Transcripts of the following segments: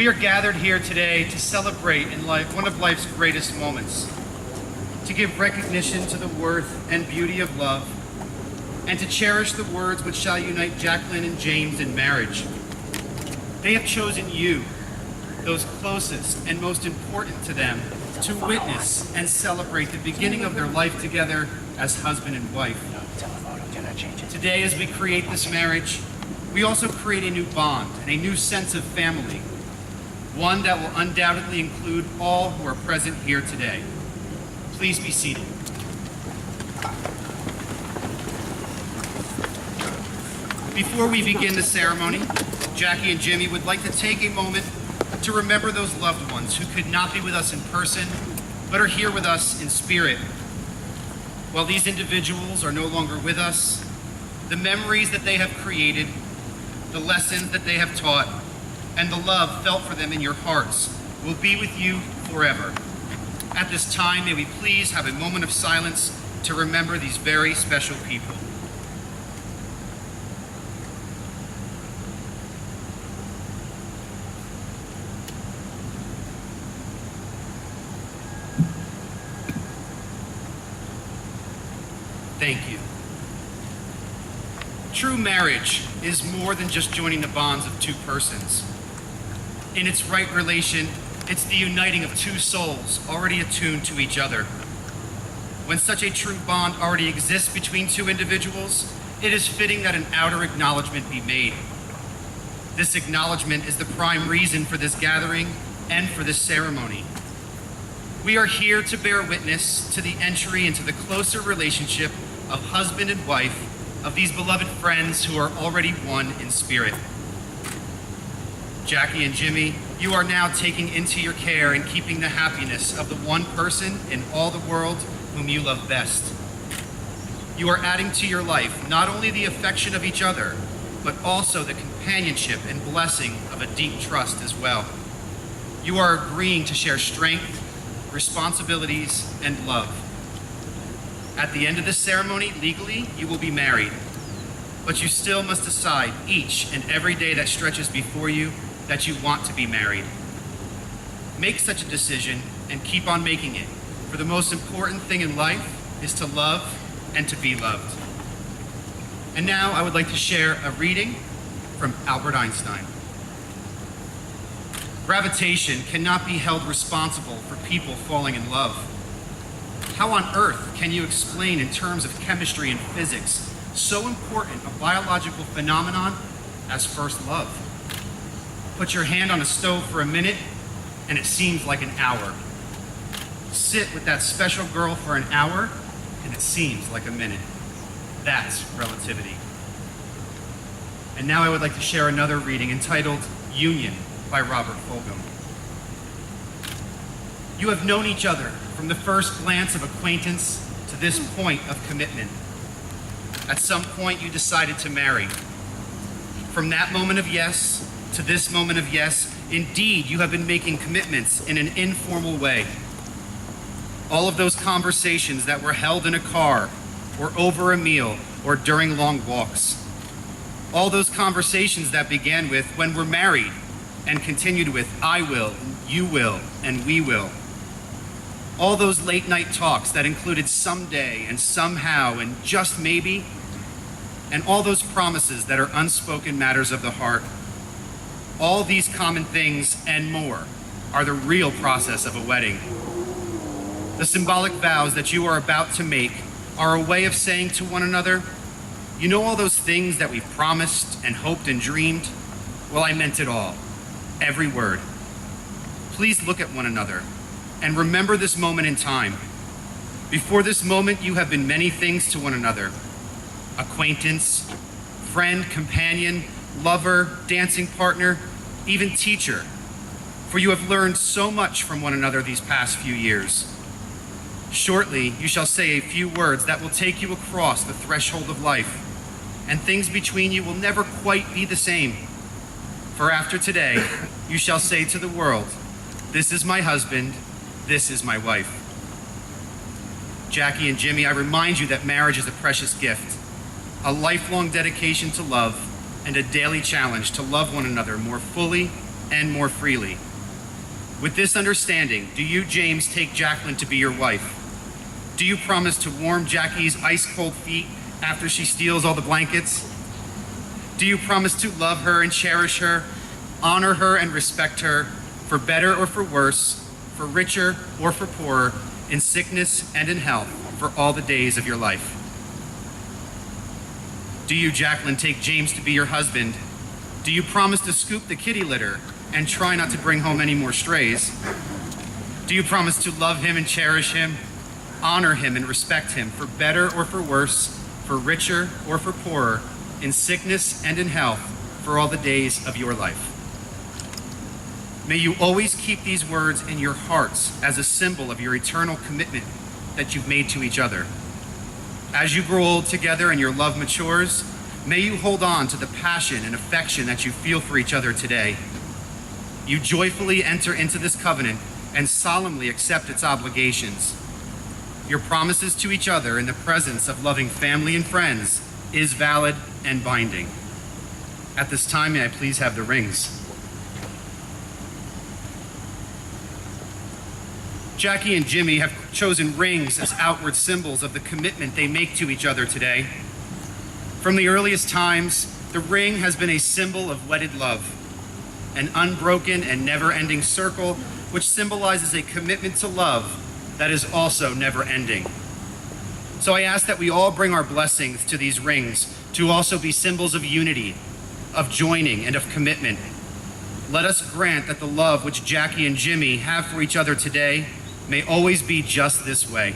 We are gathered here today to celebrate in life one of life's greatest moments, to give recognition to the worth and beauty of love, and to cherish the words which shall unite Jacqueline and James in marriage. They have chosen you, those closest and most important to them, to witness and celebrate the beginning of their life together as husband and wife. Today, as we create this marriage, we also create a new bond and a new sense of family, one that will undoubtedly include all who are present here today. Please be seated. Before we begin the ceremony, Jackie and Jimmy would like to take a moment to remember those loved ones who could not be with us in person, but are here with us in spirit. While these individuals are no longer with us, the memories that they have created, the lessons that they have taught, and the love felt for them in your hearts will be with you forever. At this time, may we please have a moment of silence to remember these very special people. Thank you. True marriage is more than just joining the bonds of two persons. In its right relation, it's the uniting of two souls already attuned to each other. When such a true bond already exists between two individuals, it is fitting that an outer acknowledgement be made. This acknowledgement is the prime reason for this gathering and for this ceremony. We are here to bear witness to the entry into the closer relationship of husband and wife of these beloved friends who are already one in spirit. Jackie and Jimmy, you are now taking into your care and keeping the happiness of the one person in all the world whom you love best. You are adding to your life not only the affection of each other, but also the companionship and blessing of a deep trust as well. You are agreeing to share strength, responsibilities, and love. At the end of this ceremony, legally, you will be married, but you still must decide each and every day that stretches before you that you want to be married. Make such a decision and keep on making it, for the most important thing in life is to love and to be loved. And now I would like to share a reading from Albert Einstein. Gravitation cannot be held responsible for people falling in love. How on earth can you explain in terms of chemistry and physics so important a biological phenomenon as first love? Put your hand on a stove for a minute and it seems like an hour. Sit with that special girl for an hour and it seems like a minute. That's relativity. And now I would like to share another reading entitled Union by Robert Fulghum. You have known each other from the first glance of acquaintance to this point of commitment. At some point you decided to marry. From that moment of yes to this moment of yes, indeed you have been making commitments in an informal way. All of those conversations that were held in a car or over a meal or during long walks. All those conversations that began with when we're married and continued with I will, you will, and we will. All those late night talks that included someday and somehow and just maybe, and all those promises that are unspoken matters of the heart. All these common things and more are the real process of a wedding. The symbolic vows that you are about to make are a way of saying to one another, you know all those things that we've promised and hoped and dreamed? Well, I meant it all, every word. Please look at one another and remember this moment in time. Before this moment, you have been many things to one another. Acquaintance, friend, companion, lover, dancing partner, even teacher. For you have learned so much from one another these past few years. Shortly, you shall say a few words that will take you across the threshold of life, and things between you will never quite be the same. For after today, you shall say to the world, this is my husband, this is my wife. Jackie and Jimmy, I remind you that marriage is a precious gift, a lifelong dedication to love, and a daily challenge to love one another more fully and more freely. With this understanding, do you, James, take Jacqueline to be your wife? Do you promise to warm Jackie's ice-cold feet after she steals all the blankets? Do you promise to love her and cherish her, honor her and respect her, for better or for worse, for richer or for poorer, in sickness and in health, for all the days of your life? Do you, Jacqueline, take James to be your husband? Do you promise to scoop the kitty litter and try not to bring home any more strays? Do you promise to love him and cherish him, honor him and respect him, for better or for worse, for richer or for poorer, in sickness and in health, for all the days of your life? May you always keep these words in your hearts as a symbol of your eternal commitment that you've made to each other. As you grow old together and your love matures, may you hold on to the passion and affection that you feel for each other today. You joyfully enter into this covenant and solemnly accept its obligations. Your promises to each other in the presence of loving family and friends is valid and binding. At this time, may I please have the rings? Jackie and Jimmy have chosen rings as outward symbols of the commitment they make to each other today. From the earliest times, the ring has been a symbol of wedded love, an unbroken and never-ending circle which symbolizes a commitment to love that is also never-ending. So I ask that we all bring our blessings to these rings to also be symbols of unity, of joining, and of commitment. Let us grant that the love which Jackie and Jimmy have for each other today may always be just this way.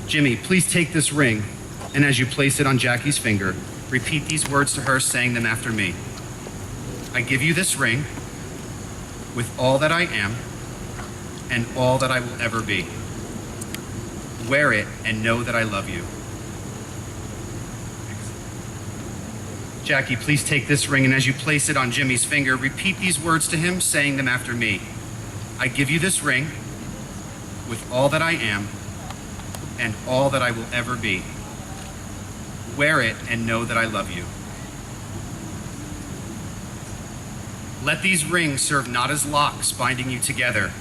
Jimmy, please take this ring, and as you place it on Jackie's finger, repeat these words to her, saying them after me. I give you this ring with all that I am and all that I will ever be. Wear it and know that I love you. Jackie, please take this ring, and as you place it on Jimmy's finger, repeat these words to him, saying them after me. I give you this ring with all that I am and all that I will ever be. Wear it and know that I love you. Let these rings serve not as locks binding you together,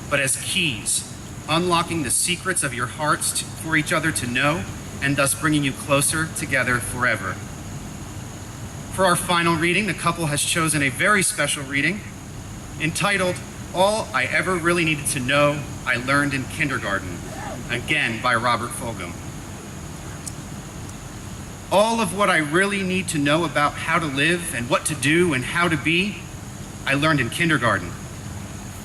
but as keys, unlocking the secrets of your hearts for each other to know, and thus bringing you closer together forever. For our final reading, the couple has chosen a very special reading entitled, All I Ever Really Needed to Know I Learned in Kindergarten, again by Robert Fulghum. All of what I really need to know about how to live and what to do and how to be, I learned in kindergarten.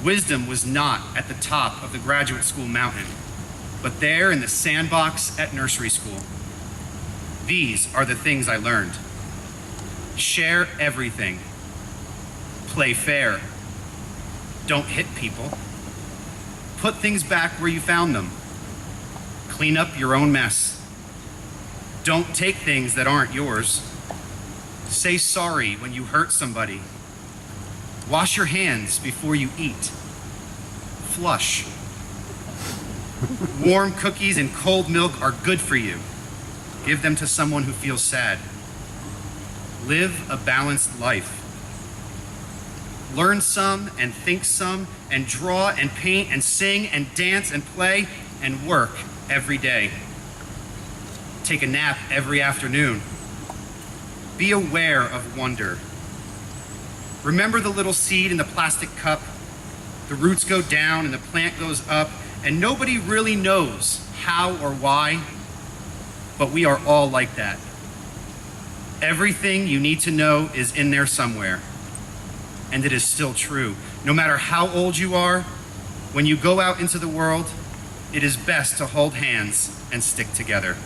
Wisdom was not at the top of the graduate school mountain, but there in the sandbox at nursery school. These are the things I learned. Share everything. Play fair. Don't hit people. Put things back where you found them. Clean up your own mess. Don't take things that aren't yours. Say sorry when you hurt somebody. Wash your hands before you eat. Flush. Warm cookies and cold milk are good for you. Give them to someone who feels sad. Live a balanced life. Learn some and think some and draw and paint and sing and dance and play and work every day. Take a nap every afternoon. Be aware of wonder. Remember the little seed in the plastic cup? The roots go down and the plant goes up, and nobody really knows how or why, but we are all like that. Everything you need to know is in there somewhere, and it is still true. No matter how old you are, when you go out into the world, it is best to hold hands and stick together.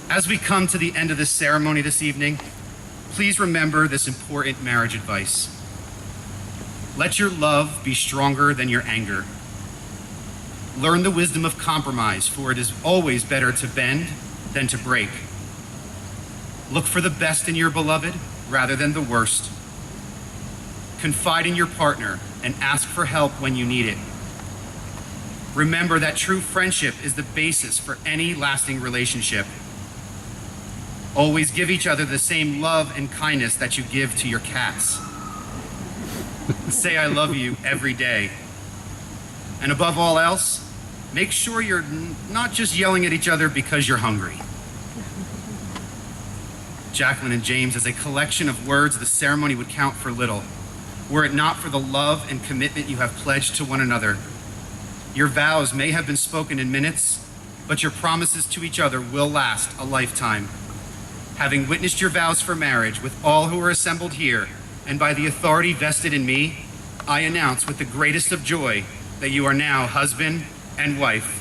As we come to the end of this ceremony this evening, please remember this important marriage advice. Let your love be stronger than your anger. Learn the wisdom of compromise, for it is always better to bend than to break. Look for the best in your beloved rather than the worst. Confide in your partner and ask for help when you need it. Remember that true friendship is the basis for any lasting relationship. Always give each other the same love and kindness that you give to your cats. and say I love you every day. And above all else, make sure you're not just yelling at each other because you're hungry. Jacqueline and James, as a collection of words, the ceremony would count for little, were it not for the love and commitment you have pledged to one another. Your vows may have been spoken in minutes, but your promises to each other will last a lifetime. Having witnessed your vows for marriage with all who are assembled here, and by the authority vested in me, I announce with the greatest of joy that you are now husband and wife.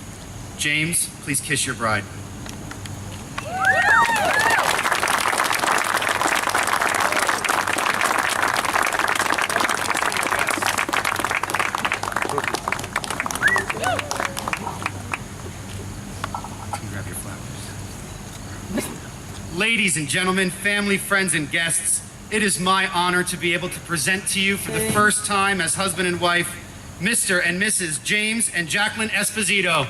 James, please kiss your bride. Grab your flowers. Ladies and gentlemen, family, friends, and guests, it is my honor to be able to present to you for the first time as husband and wife, Mr. and Mrs. James and Jacqueline Esposito.